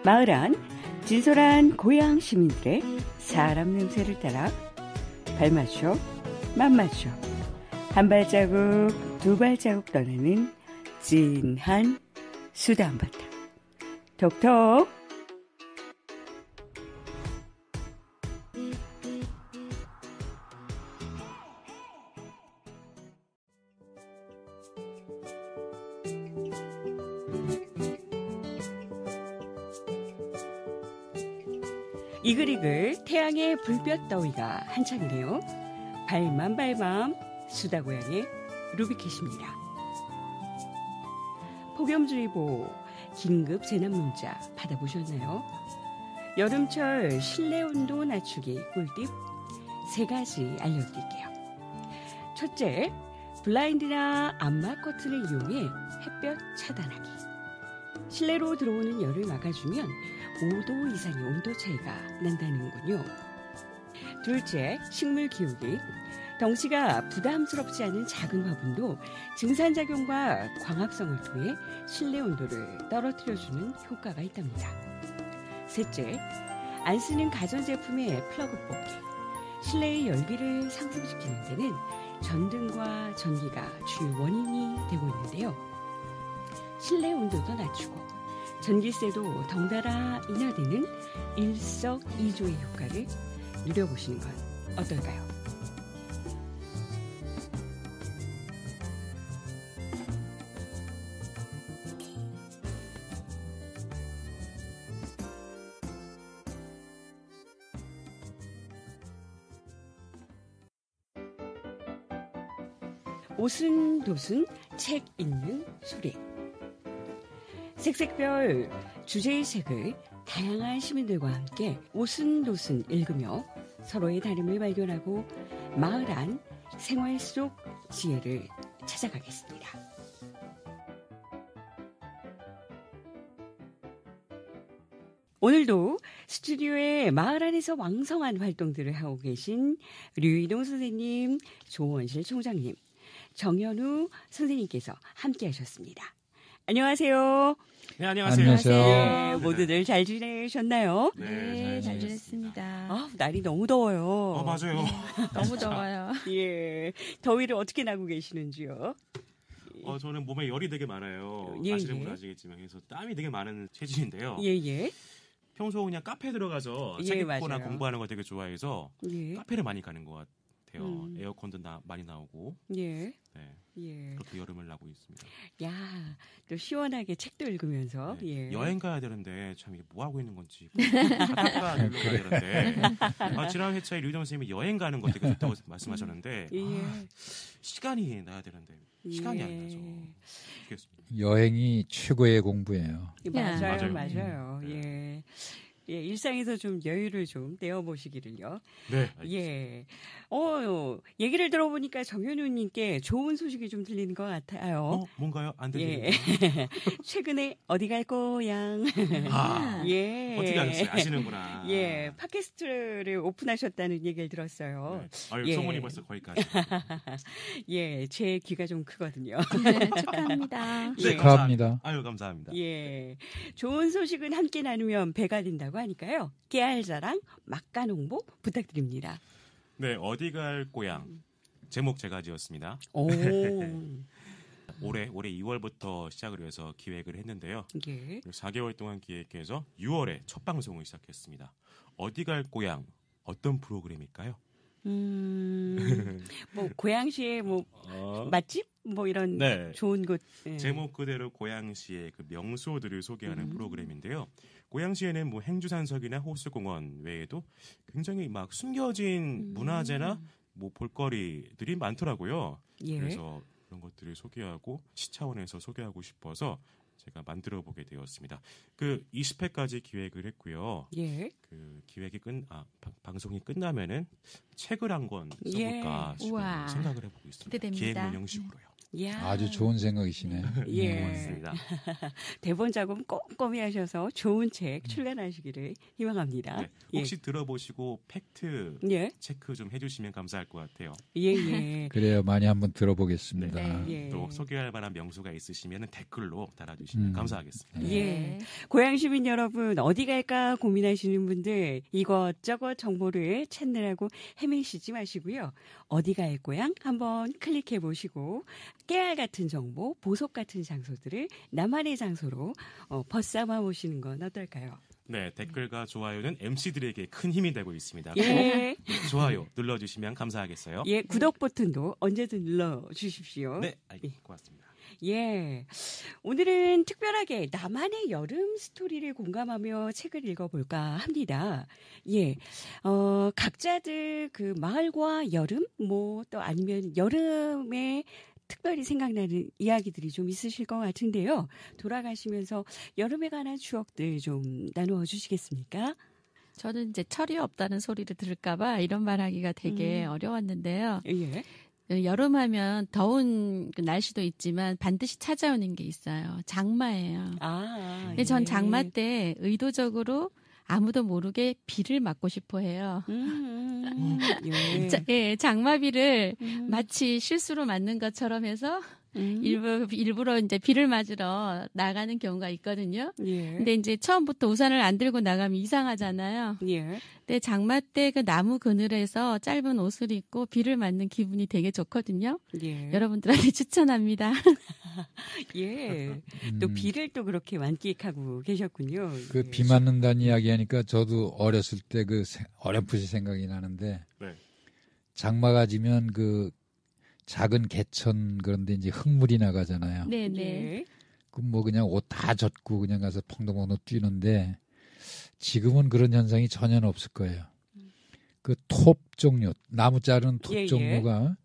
마을 안 진솔한 고향 시민들의 사람 냄새를 따라 발맞춰 맛맞춰 한 발자국 두 발자국 떠나는 진한 수다 한바탕 톡톡. 이글이글 태양의 불볕 더위가 한창이네요. 발맘 수다고양의 루비캣입니다. 폭염주의보 긴급 재난문자 받아보셨나요? 여름철 실내 온도 낮추기 꿀팁 3가지 알려드릴게요. 첫째, 블라인드나 암막 커튼을 이용해 햇볕 차단하기. 실내로 들어오는 열을 막아주면 5도 이상의 온도 차이가 난다는군요. 둘째, 식물 키우기. 덩치가 부담스럽지 않은 작은 화분도 증산작용과 광합성을 통해 실내 온도를 떨어뜨려주는 효과가 있답니다. 셋째, 안 쓰는 가전제품의 플러그 뽑기. 실내의 열기를 상승시키는 데는 전등과 전기가 주요 원인이 되고 있는데요. 실내 온도도 낮추고 전기세도 덩달아 인하되는 일석이조의 효과를 누려보시는 건 어떨까요? 오순도순 책 읽는 소리. 색색별 주제의 책을 다양한 시민들과 함께 오순도순 읽으며 서로의 다름을 발견하고 마을 안 생활 속 지혜를 찾아가겠습니다. 오늘도 스튜디오에 마을 안에서 왕성한 활동들을 하고 계신 류이동 선생님, 조원실 총장님, 정현우 선생님께서 함께 하셨습니다. 안녕하세요. 네, 안녕하세요. 네, 모두들 잘 지내셨나요? 네, 잘 지냈습니다. 날이 너무 더워요. 맞아요. 네, 너무 더워요. 예, 더위를 어떻게 나고 계시는지요? 저는 몸에 열이 되게 많아요. 예, 아시는 예. 분 아시겠지만 그래서 땀이 되게 많은 체질인데요. 예. 평소 그냥 카페 들어가서 예, 책 읽거나 맞아요. 공부하는 거 되게 좋아해서 예. 카페를 많이 가는 것 같아요. 에어컨도 많이 나오고. 예. 네, 예. 그렇게 여름을 나고 있습니다. 야, 또 시원하게 책도 읽으면서. 네, 예. 여행 가야 되는데 참 이게 뭐 하고 있는 건지 바닷가 놀러 가야 되는데 지난 회차에 류정 선생님이 여행 가는 거 되게 좋다고 말씀하셨는데 예. 시간이 나야 되는데 시간이 예. 안 나죠. 죽겠습니다. 여행이 최고의 공부예요. 맞아요. 예. 예, 일상에서 좀 여유를 좀 떼어보시기를요. 네. 알겠습니다. 예. 얘기를 들어보니까 정현우님께 좋은 소식이 좀 들리는 것 같아요. 뭔가요? 안 들리는 예. 최근에 어디 갈 거양. 예. 어떻게 아셨어요? 아시는구나. 예. 팟캐스트를 오픈하셨다는 얘기를 들었어요. 네. 예. 소문이 벌써 거기까지. 예. 제 귀가 좀 크거든요. 네, 축하합니다. 네, 축하합니다. 감사합니다. 예. 좋은 소식은 함께 나누면 배가 된다고 하니까요. 깨알자랑 막간 홍보 부탁드립니다. 네, 어디 갈 고향. 제목 제가 지었습니다. 오. 올해 2월부터 시작을 해서 기획을 했는데요. 예. 4개월 동안 기획해서 6월에 첫 방송을 시작했습니다. 어디 갈 고향. 어떤 프로그램일까요? 뭐 고양시의 뭐 맛집 뭐 이런 네. 좋은 곳. 예. 제목 그대로 고양시의 그 명소들을 소개하는 프로그램인데요. 고양시에는 뭐 행주산석이나 호수공원 외에도 굉장히 막 숨겨진 문화재나 뭐 볼거리들이 많더라고요. 예. 그래서 그런 것들을 소개하고 시 차원에서 소개하고 싶어서 제가 만들어 보게 되었습니다. 그 20회까지 기획을 했고요. 예. 그 기획이 방송이 끝나면은 책을 한 권 써볼까 예. 지금 우와. 생각을 해보고 있습니다. 기대됩니다. 기획문 형식으로요. 이야. 아주 좋은 생각이시네요. 예. 고맙습니다. 대본 작업 꼼꼼히 하셔서 좋은 책 출간하시기를 희망합니다. 네, 혹시 들어보시고 팩트 예. 체크 좀 해주시면 감사할 것 같아요. 예. 그래요. 많이 한번 들어보겠습니다. 네. 예. 또 소개할 만한 명소가 있으시면 댓글로 달아주시면 감사하겠습니다. 예. 고향 시민 여러분, 어디 갈까 고민하시는 분들 이것저것 정보를 찾느라고 헤매시지 마시고요. 어디 갈 고향 한번 클릭해 보시고 깨알 같은 정보, 보석 같은 장소들을 나만의 장소로 벗삼아 보시는 건 어떨까요? 네, 댓글과 좋아요는 MC들에게 큰 힘이 되고 있습니다. 예. 좋아요 눌러주시면 감사하겠어요. 예, 구독 버튼도 언제든 눌러 주십시오. 네, 고맙습니다. 예. 오늘은 특별하게 나만의 여름 스토리를 공감하며 책을 읽어볼까 합니다. 예. 각자들 그 마을과 여름, 또 아니면 여름에 특별히 생각나는 이야기들이 좀 있으실 것 같은데요. 돌아가시면서 여름에 관한 추억들 좀 나누어 주시겠습니까? 저는 이제 철이 없다는 소리를 들을까봐 이런 말하기가 되게 어려웠는데요. 예. 여름하면 더운 날씨도 있지만 반드시 찾아오는 게 있어요. 장마예요. 근데 전 장마 때 의도적으로 아무도 모르게 비를 맞고 싶어 해요. 예. 장마비를 마치 실수로 맞는 것처럼 해서 일부러 이제 비를 맞으러 나가는 경우가 있거든요. 예. 근데 이제 처음부터 우산을 안 들고 나가면 이상하잖아요. 예. 근데 장마 때 그 나무 그늘에서 짧은 옷을 입고 비를 맞는 기분이 되게 좋거든요. 예. 여러분들한테 추천합니다. 예. 또 비를 또 그렇게 만끽하고 계셨군요. 그 비 맞는다는 이야기 하니까 저도 어렸을 때 그 어렴풋이 생각이 나는데 네. 장마가 지면 그 작은 개천 그런데 이제 흙물이 나가잖아요. 네네. 예. 그럼 뭐 그냥 옷 다 젖고 그냥 가서 펑덩펑덩 뛰는데 지금은 그런 현상이 전혀 없을 거예요. 그 톱 종류, 나무 자르는 톱 예, 종류가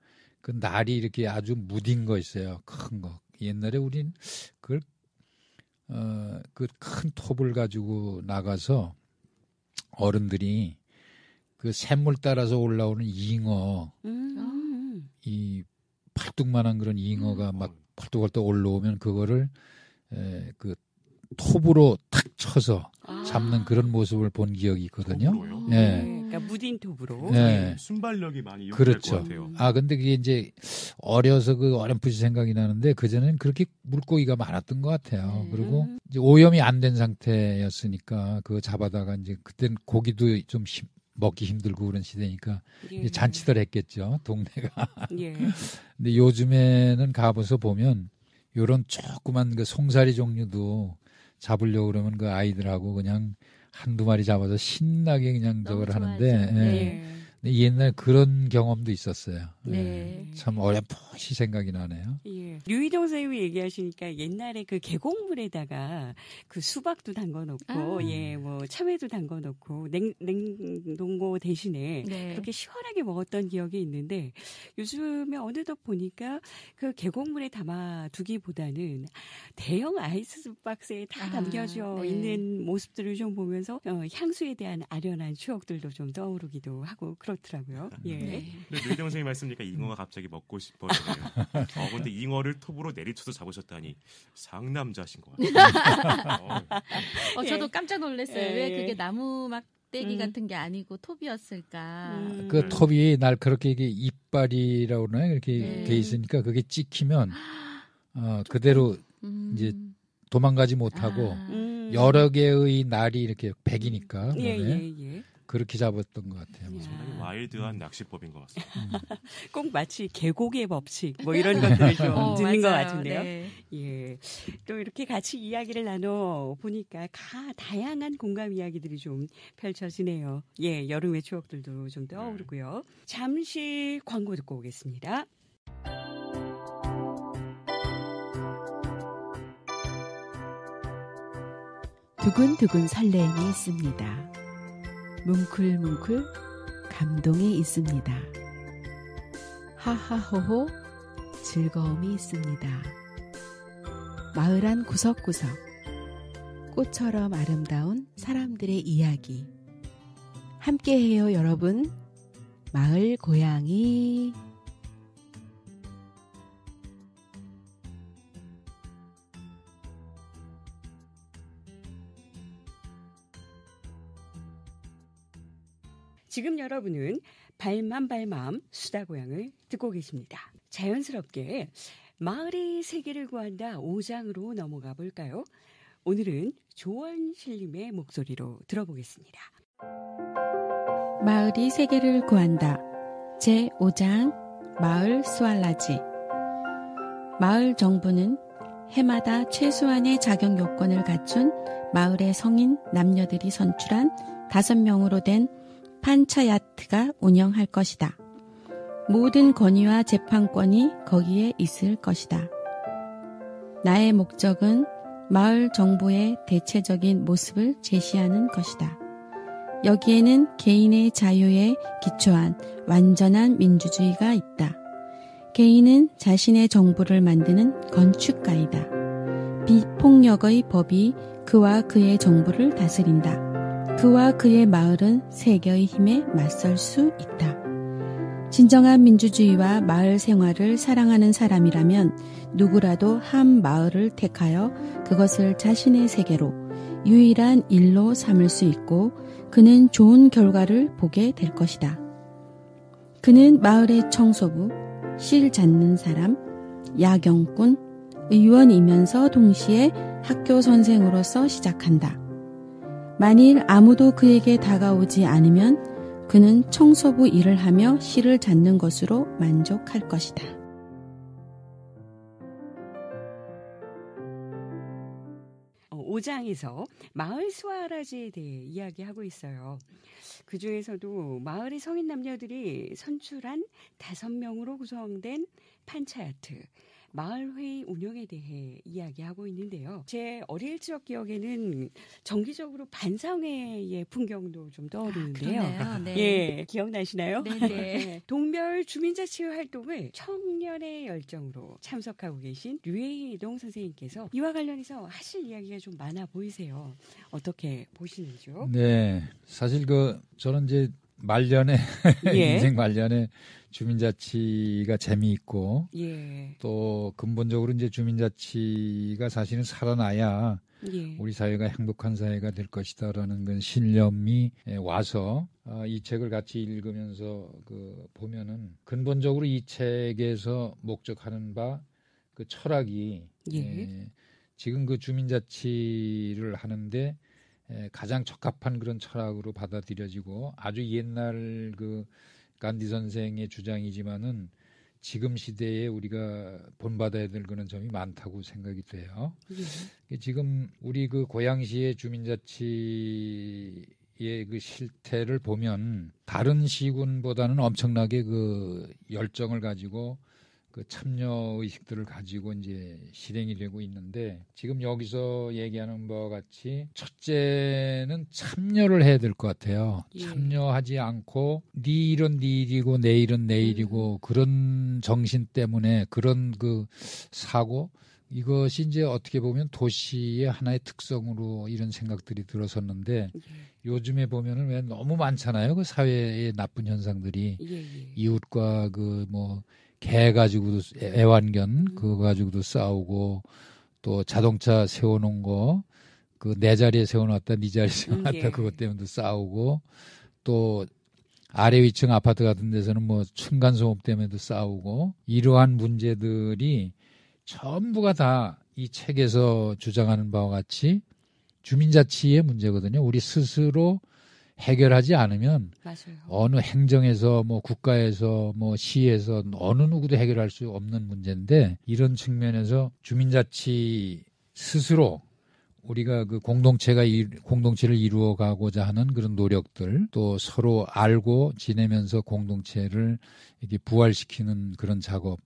그 날이 이렇게 아주 무딘 거 있어요. 큰 거. 옛날에 우린 그걸 그 큰 톱을 가지고 나가서 어른들이 그 샘물 따라서 올라오는 잉어 이 팔뚝만한 그런 잉어가 막 펄떡펄떡 올라오면 그거를 그 톱으로 탁 쳐서 잡는 그런 모습을 본 기억이 있거든요. 톱으로요? 예. 그러니까 무딘 톱으로. 네. 순발력이 많이 요구될 그렇죠. 것 같아요. 근데 그게 이제 어려서 그 어렴풋이 생각이 나는데 그전에는 그렇게 물고기가 많았던 것 같아요. 그리고 이제 오염이 안 된 상태였으니까 그거 잡아다가 이제 그때는 고기도 좀 먹기 힘들고 그런 시대니까 이제 잔치들 했겠죠. 동네가. 예. 근데 요즘에는 가봐서 보면 요런 조그만 그 송사리 종류도 잡으려고 그러면 그 아이들하고 그냥 한두 마리 잡아서 신나게 그냥 저걸 하는데 네. 근데 옛날 그런 경험도 있었어요. 네. 참 어렴풋이 생각이 나네요. 예. 류희동 선생님이 얘기하시니까 옛날에 그 계곡물에다가 그 수박도 담궈 놓고 뭐 참외도 담궈 놓고 냉동고 대신에 네. 그렇게 시원하게 먹었던 기억이 있는데 요즘에 어느덧 보니까 그 계곡물에 담아 두기보다는 대형 아이스 박스에 다 담겨져 네. 있는 모습들을 좀 보면서 향수에 대한 아련한 추억들도 좀 떠오르기도 하고 그렇더라고요. 예. 근데 류희동 선생님 말씀이니까 잉어가 갑자기 먹고 싶어지네요. 근데 잉어를 톱으로 내리쳐서 잡으셨다니 상남자신 것 같아요. 저도 깜짝 놀랐어요. 예. 왜 그게 나무 막대기 같은 게 아니고 톱이었을까. 그 톱이 날카롭게 이게 이빨이라고 그러나요? 이렇게 네. 돼 있으니까 그게 찍히면 그대로 이제 도망가지 못하고 여러 개의 날이 이렇게 백이니까 예. 그렇게 잡았던 것 같아요. 상당히 와일드한 낚시법인 것 같습니다. 꼭 마치 계곡의 법칙 뭐 이런 것들을 좀 듣는 것 같은데요. 네. 예. 또 이렇게 같이 이야기를 나눠 보니까 다양한 공감 이야기들이 좀 펼쳐지네요. 예, 여름의 추억들도 좀 떠오르고요. 잠시 광고 듣고 오겠습니다. 두근두근 설렘이 있습니다. 뭉클뭉클 감동이 있습니다. 하하호호 즐거움이 있습니다. 마을 안 구석구석 꽃처럼 아름다운 사람들의 이야기 함께해요 여러분. 마을 고양이 지금 여러분은 발맘 수다고향을 듣고 계십니다. 자연스럽게 마을의 세계를 구한다 5장으로 넘어가 볼까요? 오늘은 조원실님의 목소리로 들어보겠습니다. 마을이 세계를 구한다. 제5장 마을 수알라지. 마을 정부는 해마다 최소한의 자격 요건을 갖춘 마을의 성인 남녀들이 선출한 5명으로 된 판차야트가 운영할 것이다. 모든 권위와 재판권이 거기에 있을 것이다. 나의 목적은 마을 정부의 대체적인 모습을 제시하는 것이다. 여기에는 개인의 자유에 기초한 완전한 민주주의가 있다. 개인은 자신의 정부를 만드는 건축가이다. 비폭력의 법이 그와 그의 정부를 다스린다. 그와 그의 마을은 세계의 힘에 맞설 수 있다. 진정한 민주주의와 마을 생활을 사랑하는 사람이라면 누구라도 한 마을을 택하여 그것을 자신의 세계로 유일한 일로 삼을 수 있고 그는 좋은 결과를 보게 될 것이다. 그는 마을의 청소부, 실 잡는 사람, 야경꾼, 의원이면서 동시에 학교 선생으로서 시작한다. 만일 아무도 그에게 다가오지 않으면 그는 청소부 일을 하며 실을 잡는 것으로 만족할 것이다. 오장에서 마을 수알라지에 대해 이야기하고 있어요. 그 중에서도 마을의 성인 남녀들이 선출한 5명으로 구성된 판차야트, 마을회의 운영에 대해 이야기하고 있는데요. 제 어릴 적 기억에는 정기적으로 반상회의 풍경도 좀 떠오르는데요. 네. 예, 기억나시나요? 네네. 동별 주민자치 활동을 청년의 열정으로 참석하고 계신 류혜동 선생님께서 이와 관련해서 하실 이야기가 좀 많아 보이세요. 어떻게 보시는지요? 네, 사실 저는 이제 말년에 예. 인생 말년에 주민자치가 재미있고 예. 또 근본적으로 이제 주민자치가 사실은 살아나야 예. 우리 사회가 행복한 사회가 될 것이다라는 그런 신념이 와서 이 책을 같이 읽으면서 보면은 근본적으로 이 책에서 목적하는 바 그 철학이 예. 지금 그 주민자치를 하는데 가장 적합한 그런 철학으로 받아들여지고 아주 옛날 간디 선생의 주장이지만은 지금 시대에 우리가 본받아야 될 그런 점이 많다고 생각이 돼요. 예. 지금 우리 고양시의 주민자치의 그 실태를 보면 다른 시군보다는 엄청나게 열정을 가지고 참여 의식들을 가지고 이제 실행이 되고 있는데 지금 여기서 얘기하는 바와 같이 첫째는 참여를 해야 될 것 같아요. 예. 참여하지 않고 네 일은 네 일이고 내 일은 내 일이고 그런 정신 때문에 그런 사고 이것이 이제 어떻게 보면 도시의 하나의 특성으로 이런 생각들이 들어섰는데 요즘에 보면은 왜 너무 많잖아요. 그 사회의 나쁜 현상들이 이웃과 개 가지고도 애완견 그거 가지고도 싸우고 또 자동차 세워놓은 거 내 자리에 세워놨다 네 자리에 세워놨다 그것 때문에도 싸우고 또 아래 위층 아파트 같은 데서는 층간소음 때문에도 싸우고 이러한 문제들이 전부가 다 이 책에서 주장하는 바와 같이 주민자치의 문제거든요. 우리 스스로 해결하지 않으면 맞아요. 어느 행정에서 국가에서 시에서 어느 누구도 해결할 수 없는 문제인데 이런 측면에서 주민자치 스스로 우리가 공동체를 이루어가고자 하는 그런 노력들 또 서로 알고 지내면서 공동체를 이렇게 부활시키는 그런 작업.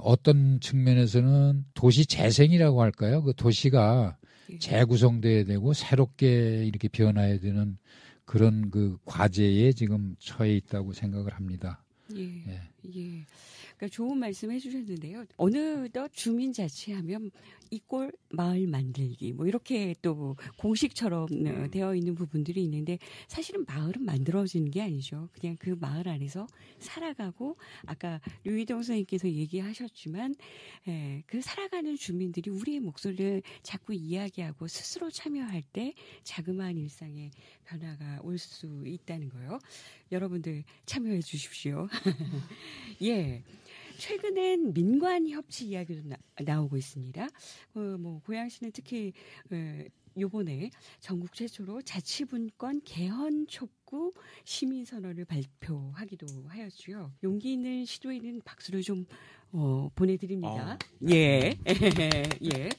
어떤 측면에서는 도시 재생이라고 할까요? 그 도시가 재구성돼야 되고 새롭게 이렇게 변화해야 되는 그런 과제에 지금 처해 있다고 생각을 합니다. 예. 그러니까 좋은 말씀 해주셨는데요. 어느덧 주민자치하면 이꼴 마을 만들기 이렇게 또 공식처럼 되어 있는 부분들이 있는데 사실은 마을은 만들어지는 게 아니죠. 그냥 그 마을 안에서 살아가고 아까 류희동 선생님께서 얘기하셨지만 그 살아가는 주민들이 우리의 목소리를 자꾸 이야기하고 스스로 참여할 때 자그마한 일상의 변화가 올 수 있다는 거예요. 여러분들 참여해 주십시오. 예. 최근엔 민관협치 이야기도 나오고 있습니다. 뭐 고양시는 특히 요번에 전국 최초로 자치분권 개헌 촉구 시민선언을 발표하기도 하였고요. 용기 있는 시도에는 박수를 좀 보내드립니다. 예. 예.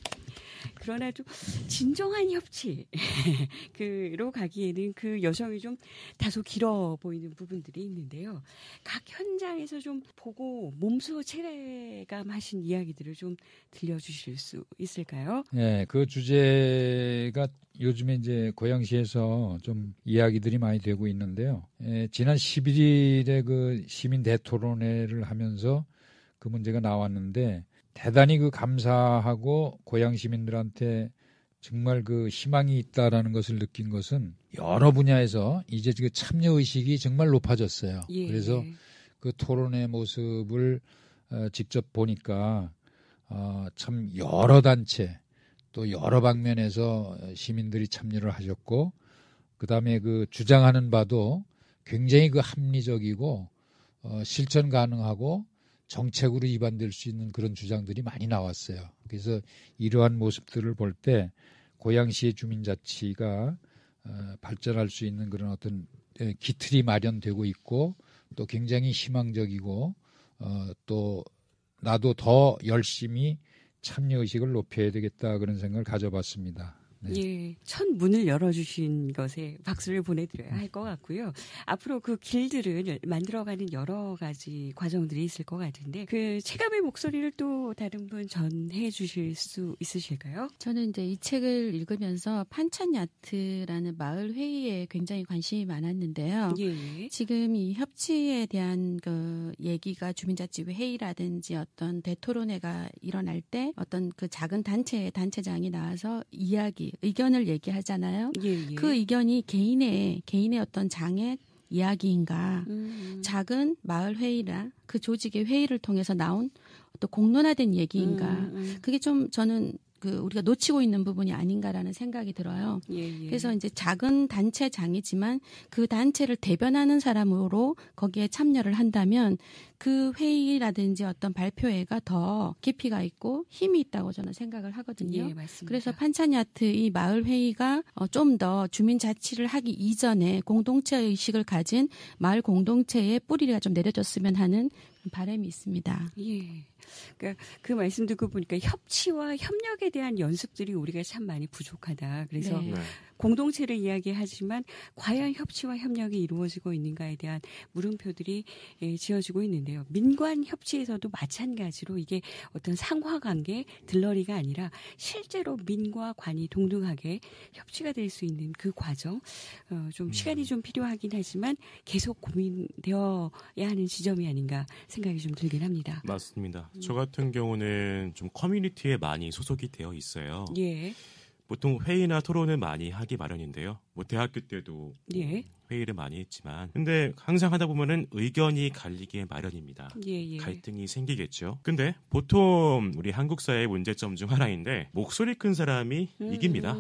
그러나 좀 진정한 협치로 가기에는 그 여정이 좀 다소 길어 보이는 부분들이 있는데요. 각 현장에서 좀 보고 몸소 체감하신 이야기들을 좀 들려주실 수 있을까요? 네, 그 주제가 요즘에 이제 고양시에서 좀 이야기들이 많이 되고 있는데요. 지난 11일에 그 시민 대토론회를 하면서 그 문제가 나왔는데 대단히 그 감사하고 고양 시민들한테 정말 그 희망이 있다라는 것을 느낀 것은 여러 분야에서 이제 그 참여 의식이 정말 높아졌어요. 예. 그래서 그 토론의 모습을 직접 보니까 참 여러 단체 또 여러 방면에서 시민들이 참여를 하셨고 그다음에 그 주장하는 바도 굉장히 그 합리적이고 실천 가능하고 정책으로 입안될 수 있는 그런 주장들이 많이 나왔어요. 그래서 이러한 모습들을 볼 때 고양시의 주민자치가 발전할 수 있는 그런 어떤 기틀이 마련되고 있고 또 굉장히 희망적이고 또 나도 더 열심히 참여의식을 높여야 되겠다 그런 생각을 가져봤습니다. 네. 예, 첫 문을 열어주신 것에 박수를 보내드려야 할 것 같고요. 앞으로 그 길들을 만들어가는 여러 가지 과정들이 있을 것 같은데 그 체감의 목소리를 또 다른 분 전해 주실 수 있으실까요? 저는 이제 이 책을 읽으면서 판찬야트라는 마을 회의에 굉장히 관심이 많았는데요. 예. 지금 이 협치에 대한 그 얘기가 주민자치 회의라든지 어떤 대토론회가 일어날 때 어떤 그 작은 단체장이 나와서 의견을 얘기하잖아요. 예. 그 의견이 개인의 어떤 장애 이야기인가, 작은 마을 회의나 그 조직의 회의를 통해서 나온 또 공론화된 얘기인가, 그게 좀 저는 우리가 놓치고 있는 부분이 아닌가라는 생각이 들어요. 예. 그래서 이제 작은 단체장이지만 그 단체를 대변하는 사람으로 거기에 참여를 한다면 그 회의라든지 어떤 발표회가 더 깊이가 있고 힘이 있다고 저는 생각을 하거든요. 예, 맞습니다. 그래서 판찬야트 이 마을 회의가 좀 더 주민 자치를 하기 이전에 공동체 의식을 가진 마을 공동체의 뿌리가 좀 내려졌으면 하는 바람이 있습니다. 예. 그러니까 그 말씀 듣고 보니까 협치와 협력에 대한 연습들이 우리가 참 많이 부족하다. 그래서 네. 공동체를 이야기하지만 과연 협치와 협력이 이루어지고 있는가에 대한 물음표들이 지어지고 있는데요. 민관 협치에서도 마찬가지로 이게 어떤 상하관계, 들러리가 아니라 실제로 민과 관이 동등하게 협치가 될 수 있는 그 과정, 좀 시간이 좀 필요하긴 하지만 계속 고민되어야 하는 지점이 아닌가 생각이 좀 들긴 합니다. 맞습니다. 저 같은 경우는 좀 커뮤니티에 많이 소속이 되어 있어요. 예. 보통 회의나 토론을 많이 하기 마련인데요. 뭐 대학교 때도 예. 회의를 많이 했지만 근데 항상 하다 보면은 의견이 갈리기에 마련입니다. 예. 갈등이 생기겠죠. 근데 보통 우리 한국 사회의 문제점 중 하나인데 목소리 큰 사람이 이깁니다.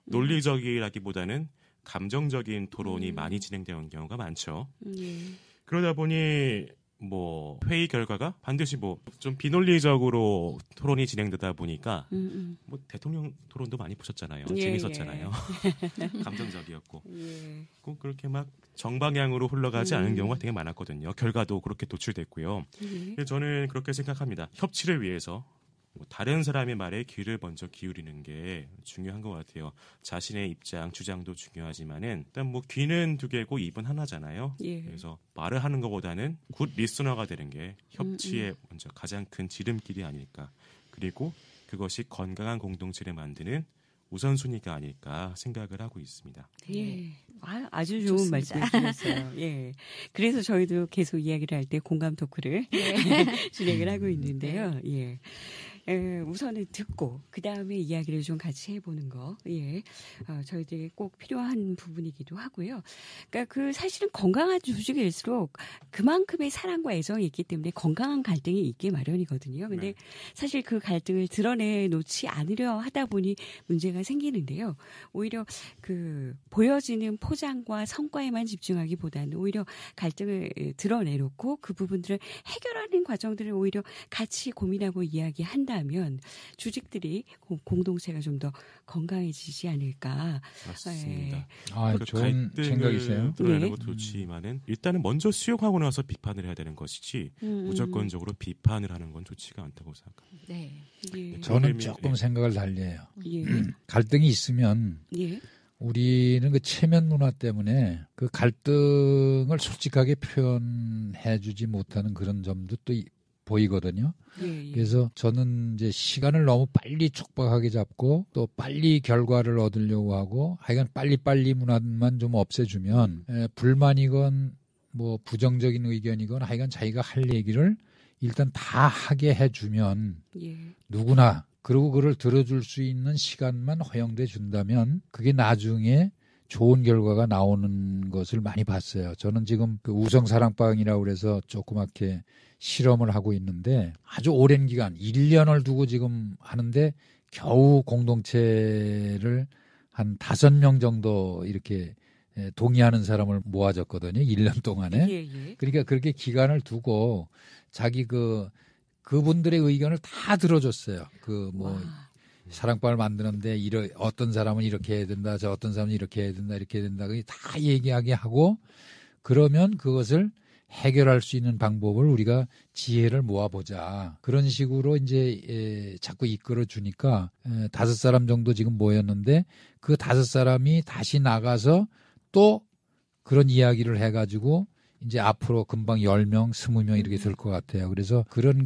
논리적이라기보다는 감정적인 토론이 많이 진행되는 경우가 많죠. 예. 그러다 보니 뭐 회의 결과가 반드시 뭐 좀 비논리적으로 토론이 진행되다 보니까 뭐 대통령 토론도 많이 보셨잖아요. 재밌었잖아요. 감정적이었고 꼭 그렇게 막 정방향으로 흘러가지 않은 경우가 되게 많았거든요. 결과도 그렇게 도출됐고요. 저는 그렇게 생각합니다. 협치를 위해서 뭐 다른 사람의 말에 귀를 먼저 기울이는 게 중요한 것 같아요. 자신의 입장, 주장도 중요하지만은 일단 뭐 귀는 두 개고 입은 하나잖아요. 예. 그래서 말을 하는 것보다는 굿 리스너가 되는 게 협치의 먼저 가장 큰 지름길이 아닐까. 그리고 그것이 건강한 공동체를 만드는 우선순위가 아닐까 생각을 하고 있습니다. 예. 아주 좋은 말씀 해주셨어요. 예. 그래서 저희도 계속 이야기를 할 때 공감 토크를 진행을 하고 있는데요. 예. 우선은 듣고 그 다음에 이야기를 좀 같이 해보는 거, 예, 저희들이 꼭 필요한 부분이기도 하고요. 그러니까 그 사실은 건강한 조직일수록 그만큼의 사랑과 애정이 있기 때문에 건강한 갈등이 있기 마련이거든요. 근데 네. 사실 그 갈등을 드러내놓지 않으려 하다 보니 문제가 생기는데요. 오히려 그 보여지는 포장과 성과에만 집중하기보다는 오히려 갈등을 드러내놓고 그 부분들을 해결하는 과정들을 오히려 같이 고민하고 이야기한다면 조직들이 공동체가 좀 더 건강해지지 않을까. 맞습니다. 네. 그 좋은 생각이세요. 드러내는 것도 좋지만은 일단은 먼저 수용하고 나서 비판을 해야 되는 것이지 무조건적으로 비판을 하는 건 좋지가 않다고 생각합니다. 네. 예. 저는 조금 생각을 달리해요. 예. 갈등이 있으면 예. 우리는 그 체면 문화 때문에 그 갈등을 솔직하게 표현해주지 못하는 그런 점도 또 보이거든요. 예, 예. 그래서 저는 이제 시간을 너무 빨리 촉박하게 잡고 또 빨리 결과를 얻으려고 하고 하여간 빨리빨리 문화만 좀 없애주면 불만이건 뭐 부정적인 의견이건 하여간 자기가 할 얘기를 일단 다 하게 해주면 예. 누구나 그리고 그걸 들어줄 수 있는 시간만 허용돼 준다면 그게 나중에 좋은 결과가 나오는 것을 많이 봤어요. 저는 지금 그 우성사랑방이라고 그래서 조그맣게 실험을 하고 있는데 아주 오랜 기간 1년을 두고 지금 하는데 겨우 공동체를 한 5명 정도 이렇게 동의하는 사람을 모아줬거든요. 1년 동안에. 예, 예. 그러니까 그렇게 기간을 두고 자기 그분들의 의견을 다 들어줬어요. 사랑방을 만드는데 어떤 사람은 이렇게 해야 된다, 저 어떤 사람은 이렇게 해야 된다, 이렇게 해야 된다. 다 얘기하게 하고 그러면 그것을 해결할 수 있는 방법을 우리가 지혜를 모아보자. 그런 식으로 이제 자꾸 이끌어 주니까 5사람 정도 지금 모였는데 그 5사람이 다시 나가서 또 그런 이야기를 해가지고 이제 앞으로 금방 10명, 20명 이렇게 될 것 같아요. 그래서 그런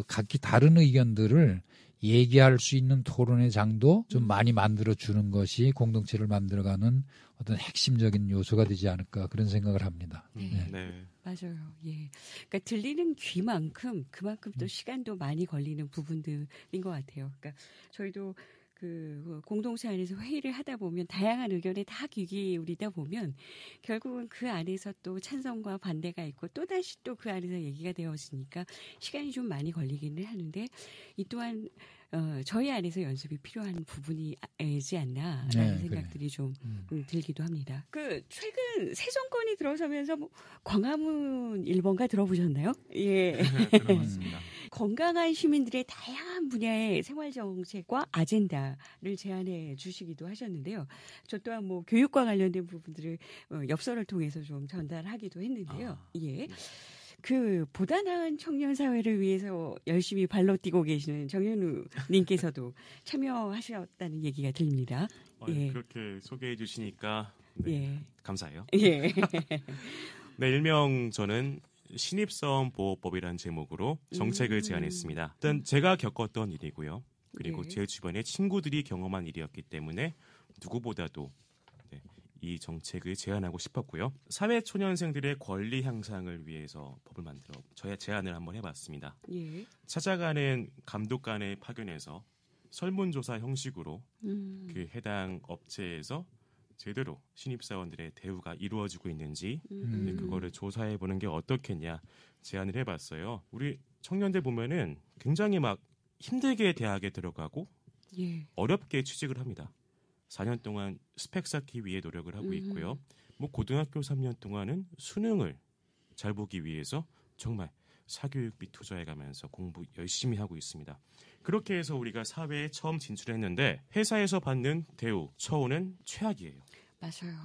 각기 다른 의견들을 얘기할 수 있는 토론의 장도 좀 많이 만들어주는 것이 공동체를 만들어가는 어떤 핵심적인 요소가 되지 않을까 그런 생각을 합니다. 네. 네. 맞아요. 예. 그러니까 들리는 귀만큼 그만큼 또 시간도 많이 걸리는 부분들인 것 같아요. 그러니까 저희도 그 공동체 안에서 회의를 하다 보면 다양한 의견에 다 귀 기울이다 보면 결국은 그 안에서 또 찬성과 반대가 있고 또다시 또 그 안에서 얘기가 되어지니까 시간이 좀 많이 걸리기는 하는데 이 또한 저희 안에서 연습이 필요한 부분이지 않나라는 생각들이 좀 들기도 합니다. 그 최근 새 정권이 들어서면서 광화문 1번가 들어보셨나요? 예. 들어봤습니다. 건강한 시민들의 다양한 분야의 생활정책과 아젠다를 제안해 주시기도 하셨는데요. 저 또한 교육과 관련된 부분들을 엽서를 통해서 좀 전달하기도 했는데요. 예. 그 보다 나은 청년 사회를 위해서 열심히 발로 뛰고 계시는 정현우 님께서도 참여하셨다는 얘기가 들립니다. 예. 그렇게 소개해 주시니까 감사해요. 예. 네, 일명 저는 신입사원보호법이라는 제목으로 정책을 제안했습니다. 일단 제가 겪었던 일이고요. 그리고 제 주변의 친구들이 경험한 일이었기 때문에 누구보다도 이 정책을 제안하고 싶었고요. 사회초년생들의 권리 향상을 위해서 법을 만들어 저의 제안을 한번 해봤습니다. 예. 찾아가는 감독관의 파견에서 설문조사 형식으로 그 해당 업체에서 제대로 신입사원들의 대우가 이루어지고 있는지 그거를 조사해보는 게 어떻겠냐 제안을 해봤어요. 우리 청년들 보면은 굉장히 막 힘들게 대학에 들어가고 어렵게 취직을 합니다. 4년 동안 스펙 쌓기 위해 노력을 하고 있고요. 고등학교 3년 동안은 수능을 잘 보기 위해서 정말 사교육비 투자해가면서 공부 열심히 하고 있습니다. 그렇게 해서 우리가 사회에 처음 진출했는데 회사에서 받는 대우, 처우는 최악이에요. 맞아요.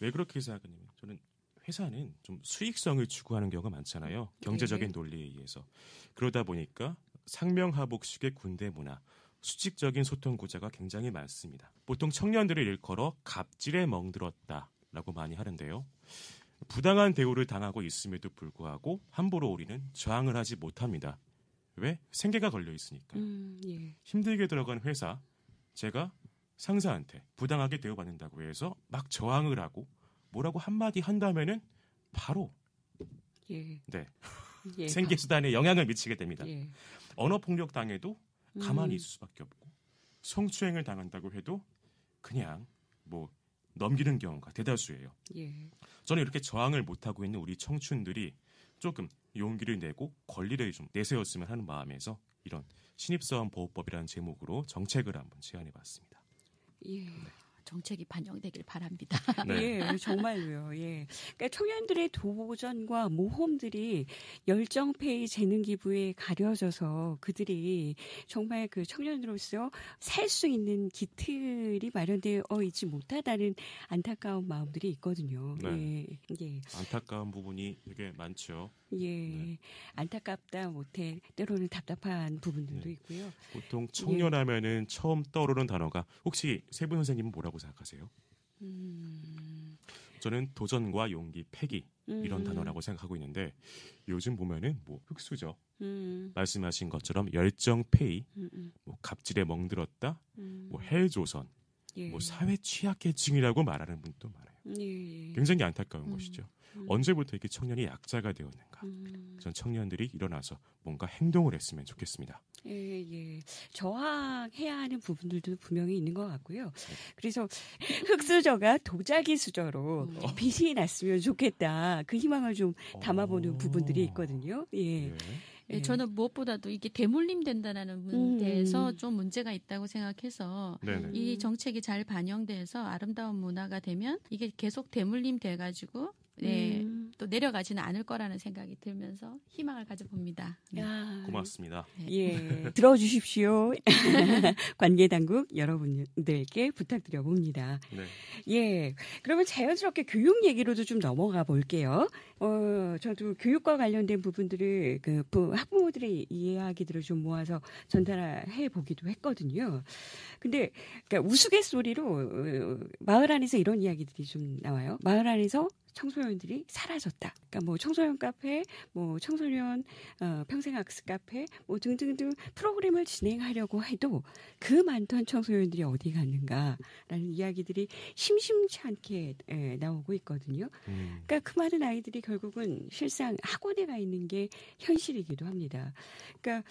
왜 그렇게 생각하냐면 저는 회사는 좀 수익성을 추구하는 경우가 많잖아요. 경제적인 논리에 의해서. 그러다 보니까 상명하복식의 군대 문화, 수직적인 소통 구조가 굉장히 많습니다. 보통 청년들을 일컬어 갑질에 멍들었다라고 많이 하는데요. 부당한 대우를 당하고 있음에도 불구하고 함부로 우리는 저항을 하지 못합니다. 왜? 생계가 걸려 있으니까. 힘들게 들어간 회사, 제가 상사한테 부당하게 대우받는다고 해서 막 저항을 하고 뭐라고 한마디 한다면은 바로 예. 생계수단에 영향을 미치게 됩니다. 예. 언어폭력 당해도 가만히 있을 수밖에 없고 성추행을 당한다고 해도 그냥 뭐 넘기는 경우가 대다수예요. 예. 저는 이렇게 저항을 못하고 있는 우리 청춘들이 조금 용기를 내고 권리를 좀 내세웠으면 하는 마음에서 이런 신입사원 보호법이라는 제목으로 정책을 한번 제안해봤습니다. 예. 정책이 반영되길 바랍니다. 네. 예, 정말로요. 예. 그러니까 청년들의 도전과 모험들이 열정페이 재능 기부에 가려져서 그들이 정말 그 청년으로서 살 수 있는 기틀이 마련되어 있지 못하다는 안타까운 마음들이 있거든요. 네. 예. 예. 안타까운 부분이 되게 많죠. 예. 네. 안타깝다 못해 때로는 답답한 부분들도 있고요. 보통 청년하면은 처음 떠오르는 단어가 혹시 세분 선생님은 뭐라고 생각하세요? 저는 도전과 용기, 패기 이런 단어라고 생각하고 있는데 요즘 보면은 뭐 흑수저 말씀하신 것처럼 열정 페이, 뭐 갑질에 멍들었다, 뭐 헬조선, 예. 뭐 사회 취약계층이라고 말하는 분도 많아요. 예. 굉장히 안타까운 것이죠. 언제부터 이렇게 청년이 약자가 되었는가? 전 청년들이 일어나서 뭔가 행동을 했으면 좋겠습니다. 예, 예. 저항해야 하는 부분들도 분명히 있는 것 같고요. 그래서 흑수저가 도자기 수저로 빛이 났으면 좋겠다. 그 희망을 좀 담아보는 부분들이 있거든요. 예. 예, 저는 무엇보다도 이게 대물림 된다라는 문제에서 좀 문제가 있다고 생각해서 네네. 이 정책이 잘 반영돼서 아름다운 문화가 되면 이게 계속 대물림 돼가지고 네, 또 내려가지는 않을 거라는 생각이 들면서 희망을 가져봅니다. 네. 고맙습니다. 예, 들어주십시오. 관계당국 여러분들께 부탁드려 봅니다. 네. 예, 그러면 자연스럽게 교육 얘기로도 좀 넘어가 볼게요. 저도 교육과 관련된 부분들을 그 학부모들의 이야기들을 좀 모아서 전달해 보기도 했거든요. 근데 그러니까 우스갯소리로 마을 안에서 이런 이야기들이 좀 나와요. 마을 안에서 청소년들이 사라졌다. 그러니까 뭐 청소년 카페, 뭐 청소년 평생학습 카페, 뭐 등등등 프로그램을 진행하려고 해도 그 많던 청소년들이 어디 갔는가라는 이야기들이 심심치 않게 나오고 있거든요. 그러니까 그 많은 아이들이 결국은 실상 학원에 가 있는 게 현실이기도 합니다. 그러니까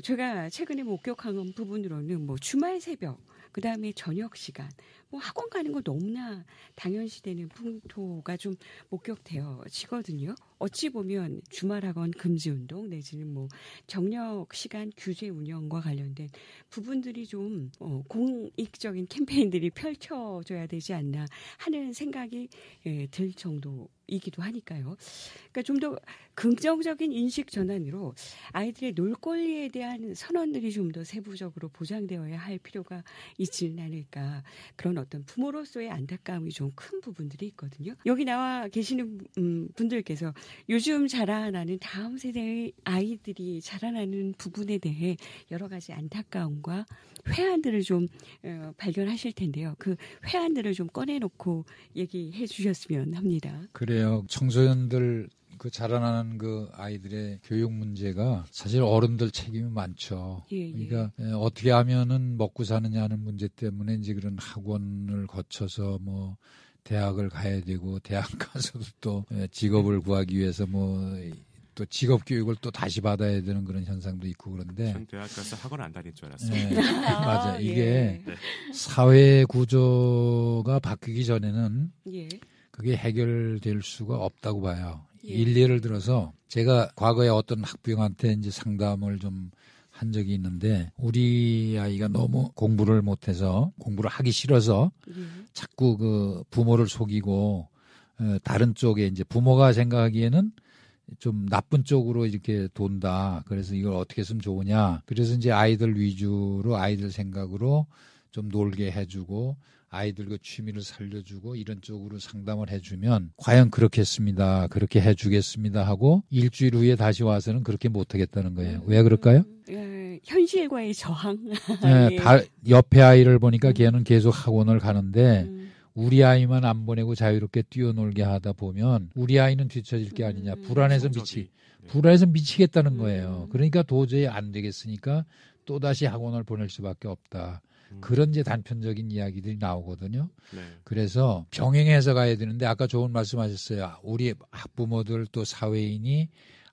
제가 최근에 목격한 부분으로는 뭐 주말 새벽, 그 다음에 저녁 시간, 뭐 학원 가는 거 너무나 당연시되는 풍토가 좀 목격되어지거든요. 어찌 보면 주말 학원 금지 운동 내지는 뭐 정력 시간 규제 운영과 관련된 부분들이 좀 공익적인 캠페인들이 펼쳐져야 되지 않나 하는 생각이 들 정도이기도 하니까요. 그러니까 좀 더 긍정적인 인식 전환으로 아이들의 놀 권리에 대한 선언들이 좀 더 세부적으로 보장되어야 할 필요가 있지는 않을까. 그런 어떤 부모로서의 안타까움이 좀 큰 부분들이 있거든요. 여기 나와 계시는 분들께서 요즘 자라나는 다음 세대의 아이들이 자라나는 부분에 대해 여러 가지 안타까움과 회한들을 좀 발견하실 텐데요. 그 회한들을 좀 꺼내놓고 얘기해 주셨으면 합니다. 그래요. 청소년들 그 자라나는 그 아이들의 교육 문제가 사실 어른들 책임이 많죠. 예. 그러니까 어떻게 하면은 먹고 사느냐는 문제 때문에 이제 그런 학원을 거쳐서 뭐 대학을 가야 되고 대학 가서도 또 직업을 구하기 위해서 뭐 또 직업 교육을 또 다시 받아야 되는 그런 현상도 있고 그런데 전 대학 가서 학원 안 다닐 줄 알았어요. 네, 맞아. 이게 네. 사회 구조가 바뀌기 전에는 예. 그게 해결될 수가 없다고 봐요. 예. 예를 들어서 제가 과거에 어떤 학부형한테 이제 상담을 좀 한 적이 있는데 우리 아이가 너무 공부를 못해서 공부를 하기 싫어서 자꾸 그 부모를 속이고 다른 쪽에 이제 부모가 생각하기에는 좀 나쁜 쪽으로 이렇게 돈다. 그래서 이걸 어떻게 했으면 좋으냐. 그래서 이제 아이들 위주로 아이들 생각으로 좀 놀게 해주고 아이들 그 취미를 살려주고 이런 쪽으로 상담을 해주면 과연 그렇겠습니다. 그렇게 해주겠습니다 하고 일주일 후에 다시 와서는 그렇게 못하겠다는 거예요. 왜 그럴까요? 현실과의 저항. 네, 옆에 아이를 보니까 걔는 계속 학원을 가는데 우리 아이만 안 보내고 자유롭게 뛰어놀게 하다 보면 우리 아이는 뒤처질 게 아니냐. 불안해서 미치겠다는 거예요. 그러니까 도저히 안 되겠으니까 또다시 학원을 보낼 수밖에 없다. 그런 이제 단편적인 이야기들이 나오거든요. 네. 그래서 병행해서 가야 되는데 아까 좋은 말씀하셨어요. 우리 학부모들 또 사회인이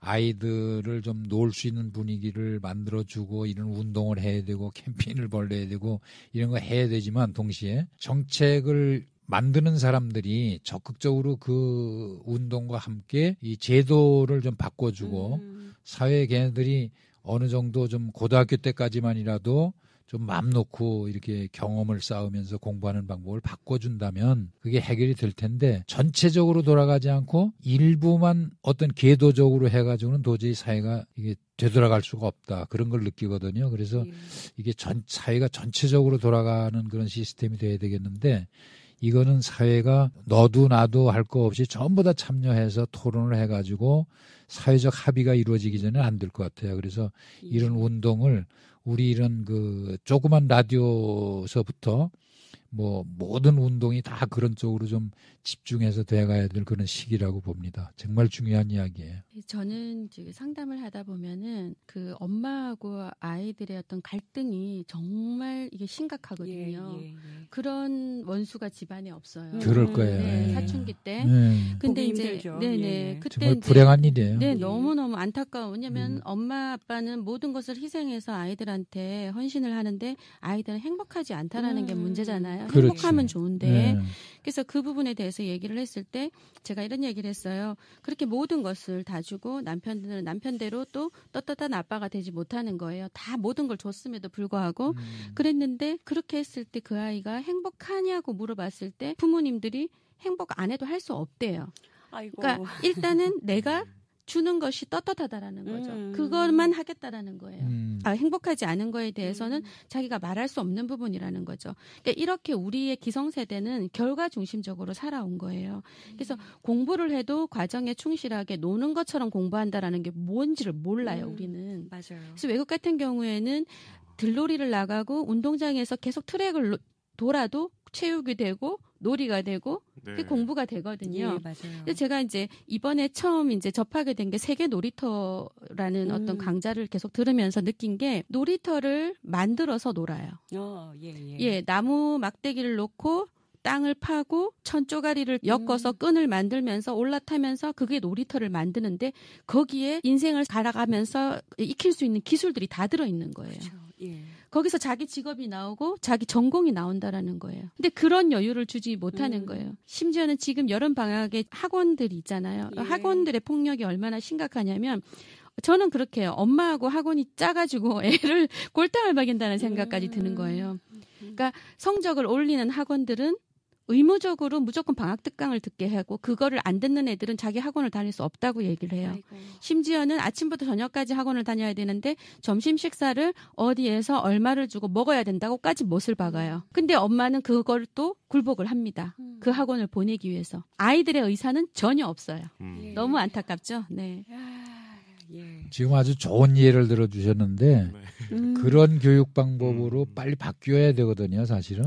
아이들을 좀 놀 수 있는 분위기를 만들어주고 이런 운동을 해야 되고 캠페인을 벌려야 되고 이런 거 해야 되지만 동시에 정책을 만드는 사람들이 적극적으로 그 운동과 함께 이 제도를 좀 바꿔주고 사회에 걔네들이 어느 정도 좀 고등학교 때까지만이라도 좀 마음 놓고 이렇게 경험을 쌓으면서 공부하는 방법을 바꿔준다면 그게 해결이 될 텐데 전체적으로 돌아가지 않고 일부만 어떤 궤도적으로 해가지고는 도저히 사회가 이게 되돌아갈 수가 없다. 그런 걸 느끼거든요. 그래서 이게 사회가 전체적으로 돌아가는 그런 시스템이 돼야 되겠는데 이거는 사회가 너도 나도 할 거 없이 전부 다 참여해서 토론을 해가지고 사회적 합의가 이루어지기 전에 안 될 것 같아요. 그래서 이런 운동을 우리 이런 그 조그만 라디오서부터 뭐 모든 운동이 다 그런 쪽으로 좀 집중해서 돼가야 될 그런 시기라고 봅니다. 정말 중요한 이야기예요. 저는 상담을 하다 보면은 그 엄마하고 아이들의 어떤 갈등이 정말 이게 심각하거든요. 그런 원수가 집안에 없어요. 그럴 거예요. 네, 사춘기 때. 근데 이제 네네 그때 정말 불행한 일이에요. 네, 너무너무 안타까워. 왜냐면 엄마 아빠는 모든 것을 희생해서 아이들한테 헌신을 하는데 아이들은 행복하지 않다라는 게 문제잖아요. 그렇지. 행복하면 좋은데. 그래서 그 부분에 대해서 얘기를 했을 때 제가 이런 얘기를 했어요. 그렇게 모든 것을 다 주고 남편들은 남편대로 또 떳떳한 아빠가 되지 못하는 거예요. 다 모든 걸 줬음에도 불구하고 그랬는데 그렇게 했을 때 그 아이가 행복하냐고 물어봤을 때 부모님들이 행복 안 해도 할 수 없대요. 아이고. 그러니까 일단은 내가 주는 것이 떳떳하다라는 거죠. 그것만 하겠다라는 거예요. 행복하지 않은 거에 대해서는 자기가 말할 수 없는 부분이라는 거죠. 그러니까 이렇게 우리의 기성세대는 결과 중심적으로 살아온 거예요. 그래서 공부를 해도 과정에 충실하게 노는 것처럼 공부한다라는 게 뭔지를 몰라요, 우리는. 맞아요. 그래서 외국 같은 경우에는 들놀이를 나가고 운동장에서 계속 트랙을 돌아도 체육이 되고 놀이가 되고 그게 공부가 되거든요. 예, 맞아요. 그래서 제가 이제 이번에 처음 이제 접하게 된 게 세계 놀이터라는 어떤 강좌를 계속 들으면서 느낀 게 놀이터를 만들어서 놀아요. 예, 나무 막대기를 놓고 땅을 파고 천조가리를 엮어서 끈을 만들면서 올라타면서 그게 놀이터를 만드는데 거기에 인생을 살아가면서 익힐 수 있는 기술들이 다 들어있는 거예요. 그렇죠. 예. 거기서 자기 직업이 나오고 자기 전공이 나온다라는 거예요. 근데 그런 여유를 주지 못하는 거예요. 심지어는 지금 여름 방학에 학원들이 있잖아요. 예. 학원들의 폭력이 얼마나 심각하냐면 저는 그렇게 해요. 엄마하고 학원이 짜가지고 애를 골탕을 먹인다는 생각까지 드는 거예요. 그러니까 성적을 올리는 학원들은 의무적으로 무조건 방학 특강을 듣게 하고 그거를 안 듣는 애들은 자기 학원을 다닐 수 없다고 얘기를 해요. 아이고. 심지어는 아침부터 저녁까지 학원을 다녀야 되는데 점심 식사를 어디에서 얼마를 주고 먹어야 된다고까지 못을 박아요. 근데 엄마는 그걸 또 굴복을 합니다. 그 학원을 보내기 위해서. 아이들의 의사는 전혀 없어요. 너무 안타깝죠? 네. 지금 아주 좋은 예를 들어주셨는데 그런 교육 방법으로 빨리 바뀌어야 되거든요, 사실은.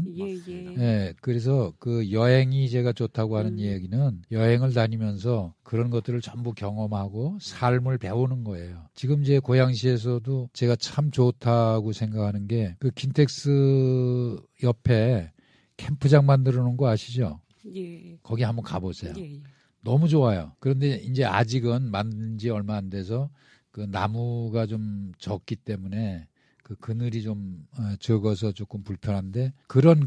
예, 그래서 그 여행이 제가 좋다고 하는 얘기는 여행을 다니면서 그런 것들을 전부 경험하고 삶을 배우는 거예요. 지금 제 고양시에서도 제가 참 좋다고 생각하는 게 그 킨텍스 옆에 캠프장 만들어 놓은 거 아시죠? 예. 거기 한번 가보세요. 예. 너무 좋아요. 그런데 이제 아직은 만든 지 얼마 안 돼서 그 나무가 좀 적기 때문에 그 그늘이 좀 적어서 조금 불편한데 그런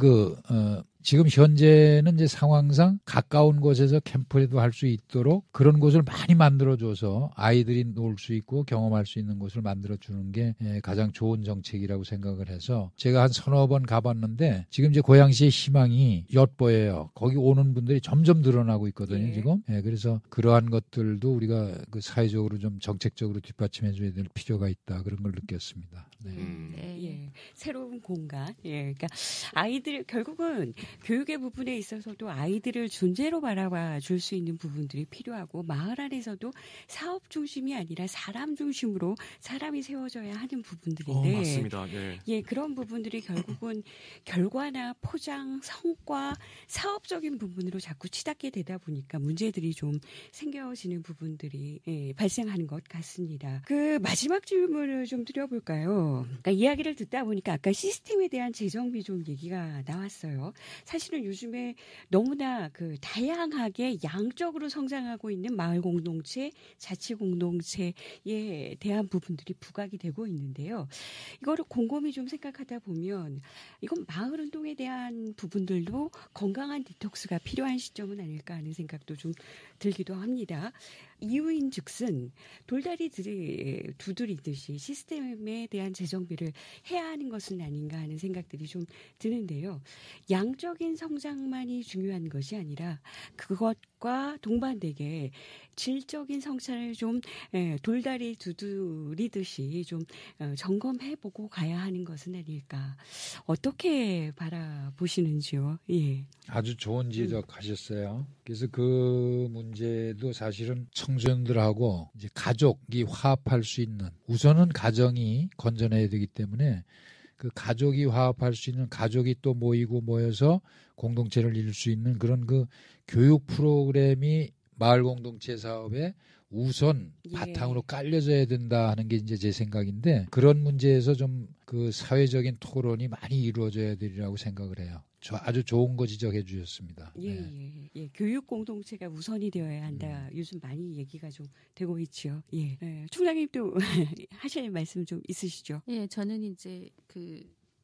지금 현재는 이제 상황상 가까운 곳에서 캠프라도 할 수 있도록 그런 곳을 많이 만들어줘서 아이들이 놀 수 있고 경험할 수 있는 곳을 만들어주는 게 가장 좋은 정책이라고 생각을 해서 제가 한 서너 번 가봤는데 지금 이제 고양시의 희망이 엿보여요. 거기 오는 분들이 점점 늘어나고 있거든요, 지금. 그래서 그러한 것들도 우리가 그 사회적으로 좀 정책적으로 뒷받침해줘야 될 필요가 있다. 그런 걸 느꼈습니다. 새로운 공간. 그러니까 아이들 결국은 교육의 부분에 있어서도 아이들을 존재로 바라봐 줄 수 있는 부분들이 필요하고 마을 안에서도 사업 중심이 아니라 사람 중심으로 사람이 세워져야 하는 부분들인데 맞습니다. 그런 부분들이 결국은 결과나 포장, 성과, 사업적인 부분으로 자꾸 치닫게 되다 보니까 문제들이 좀 생겨지는 부분들이 발생하는 것 같습니다. 그 마지막 질문을 좀 드려볼까요? 그러니까 이야기를 듣다 보니까 아까 시스템에 대한 재정비 좀 얘기가 나왔어요. 사실은 요즘에 너무나 그 다양하게 양적으로 성장하고 있는 마을 공동체, 자치 공동체에 대한 부분들이 부각이 되고 있는데요. 이거를 곰곰이 좀 생각하다 보면 이건 마을 운동에 대한 부분들도 건강한 디톡스가 필요한 시점은 아닐까 하는 생각도 좀 들기도 합니다. 이유인즉슨 돌다리들이 두드리듯이 시스템에 대한 재정비를 해야 하는 것은 아닌가 하는 생각들이 좀 드는데요. 양적인 성장만이 중요한 것이 아니라 그것과 동반되게 질적인 성찰을 좀 돌다리 두드리듯이 좀 점검해보고 가야 하는 것은 아닐까. 어떻게 바라보시는지요? 예. 아주 좋은 지적하셨어요. 그래서 그 문제도 사실은 청소년들하고 이제 가족이 화합할 수 있는, 우선은 가정이 건전해야 되기 때문에 그 가족이 화합할 수 있는, 가족이 또 모이고 모여서 공동체를 이룰 수 있는 그런 그 교육 프로그램이 마을 공동체 사업에 우선 바탕으로 깔려져야 된다 하는 게 이제 제 생각인데, 그런 문제에서 좀 그 사회적인 토론이 많이 이루어져야 되리라고 생각을 해요. 아주 좋은 거 지적해 주셨습니다. 예. 교육 공동체가 우선이 되어야 한다. 요즘 많이 얘기가 좀 되고 있죠. 예. 총장님도 하실 말씀 좀 있으시죠? 예, 저는 이제 그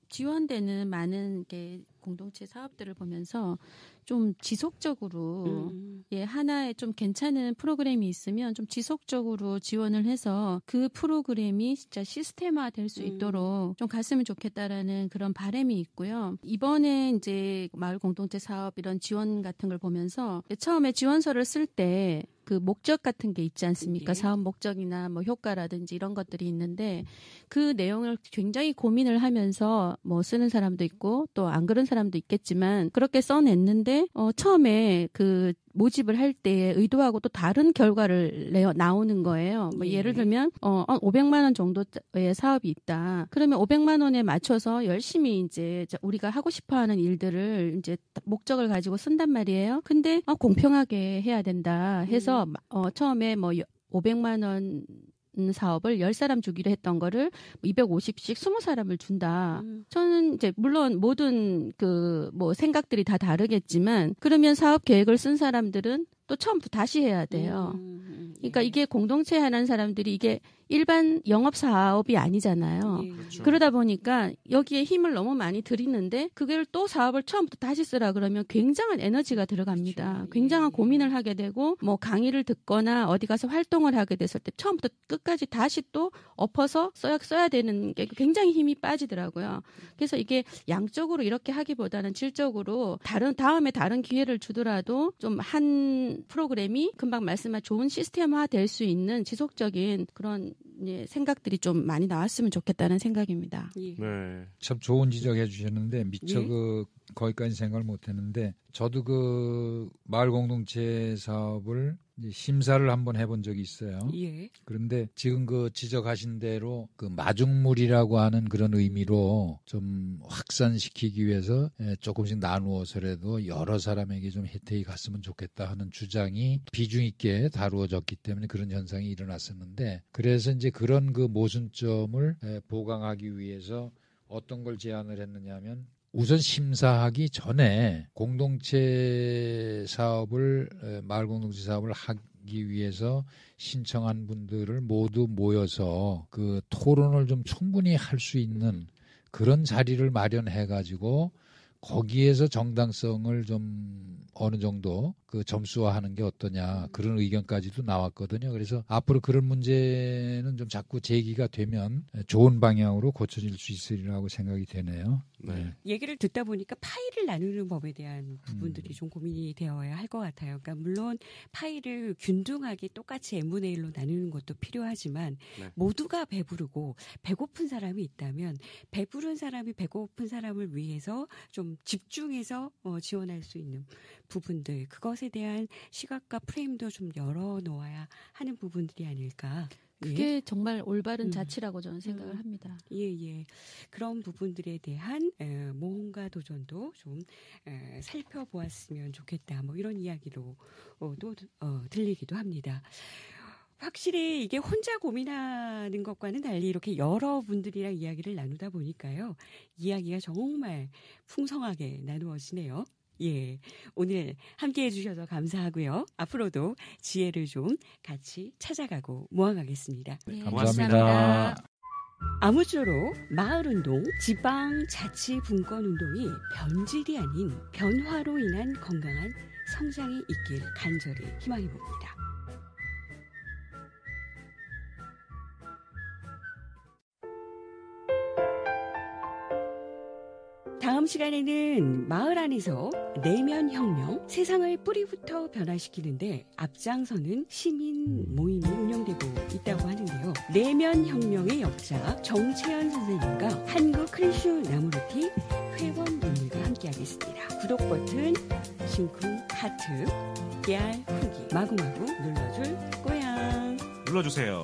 지원되는 많은 게 공동체 사업들을 보면서 좀 지속적으로 하나의 좀 괜찮은 프로그램이 있으면 좀 지속적으로 지원을 해서 그 프로그램이 진짜 시스템화 될 수 있도록 좀 갔으면 좋겠다라는 그런 바람이 있고요. 이번에 이제 마을 공동체 사업 이런 지원 같은 걸 보면서 처음에 지원서를 쓸 때 그 목적 같은 게 있지 않습니까? 사업 목적이나 뭐 효과라든지 이런 것들이 있는데 그 내용을 굉장히 고민을 하면서 뭐 쓰는 사람도 있고 또 안 그런 사람도 있겠지만 그렇게 써냈는데 처음에 그 모집을 할 때 의도하고 또 다른 결과를 나오는 거예요. 뭐 예를 들면 500만 원 정도의 사업이 있다. 그러면 500만 원에 맞춰서 열심히 이제 우리가 하고 싶어하는 일들을 이제 목적을 가지고 쓴단 말이에요. 근데 공평하게 해야 된다 해서 처음에 뭐 500만 원 사업을 10사람 주기로 했던 거를 250씩 20사람을 준다. 저는 이제 물론 모든 그 뭐 생각들이 다 다르겠지만 그러면 사업 계획을 쓴 사람들은 또 처음부터 다시 해야 돼요. 그러니까 이게 공동체 하는 사람들이 이게 일반 영업 사업이 아니잖아요. 그렇죠. 그러다 보니까 여기에 힘을 너무 많이 들이는데 그걸 또 사업을 처음부터 다시 쓰라 그러면 굉장한 에너지가 들어갑니다. 그렇죠. 굉장한 고민을 하게 되고 뭐 강의를 듣거나 어디 가서 활동을 하게 됐을 때 처음부터 끝까지 다시 또 엎어서 써야 되는 게 굉장히 힘이 빠지더라고요. 그래서 이게 양적으로 이렇게 하기보다는 질적으로 다음에 다른 기회를 주더라도 좀 한 프로그램이 금방 말씀한 좋은 시스템화 될 수 있는 지속적인 그런 생각들이 좀 많이 나왔으면 좋겠다는 생각입니다. 네. 참 좋은 지적해 주셨는데 미처 거기까지 생각을 못했는데 저도 그 마을 공동체 사업을 심사를 한번 해본 적이 있어요. 그런데 지금 그 지적하신 대로 그 마중물이라고 하는 그런 의미로 좀 확산시키기 위해서 조금씩 나누어서라도 여러 사람에게 좀 혜택이 갔으면 좋겠다 하는 주장이 비중 있게 다루어졌기 때문에 그런 현상이 일어났었는데, 그래서 이제 그런 그 모순점을 보강하기 위해서 어떤 걸 제안을 했느냐면 우선 심사하기 전에 공동체 사업을 마을 공동체 사업을 하기 위해서 신청한 분들을 모두 모여서 그 토론을 좀 충분히 할 수 있는 그런 자리를 마련해 가지고 거기에서 정당성을 좀 어느 정도 그 점수화하는 게 어떠냐 그런 의견까지도 나왔거든요. 그래서 앞으로 그런 문제는 좀 자꾸 제기가 되면 좋은 방향으로 고쳐질 수 있으리라고 생각이 되네요. 네. 얘기를 듣다 보니까 파일을 나누는 법에 대한 부분들이 좀 고민이 되어야 할 것 같아요. 그러니까 물론 파일을 균등하게 똑같이 n분의 1로 나누는 것도 필요하지만 모두가 배부르고 배고픈 사람이 있다면 배부른 사람이 배고픈 사람을 위해서 좀 집중해서 지원할 수 있는 부분들, 그것에 대한 시각과 프레임도 좀 열어놓아야 하는 부분들이 아닐까. 그게 정말 올바른 자치라고 저는 생각을 합니다. 그런 부분들에 대한 모험과 도전도 좀 살펴보았으면 좋겠다. 뭐 이런 이야기로 또 들리기도 합니다. 확실히 이게 혼자 고민하는 것과는 달리 이렇게 여러분들이랑 이야기를 나누다 보니까요. 이야기가 정말 풍성하게 나누어지네요. 예, 오늘 함께해 주셔서 감사하고요. 앞으로도 지혜를 좀 같이 찾아가고 모아가겠습니다. 네, 감사합니다. 아무쪼록 마을운동, 지방자치분권운동이 변질이 아닌 변화로 인한 건강한 성장이 있길 간절히 희망해봅니다. 다음 시간에는 마을 안에서 내면혁명, 세상을 뿌리부터 변화시키는데 앞장서는 시민 모임이 운영되고 있다고 하는데요. 내면혁명의 역사 정채연 선생님과 한국 크리슈 나무르티 회원님들과 함께하겠습니다. 구독 버튼, 심쿵, 하트, 깨알, 후기, 마구마구 눌러줄 거야. 눌러주세요.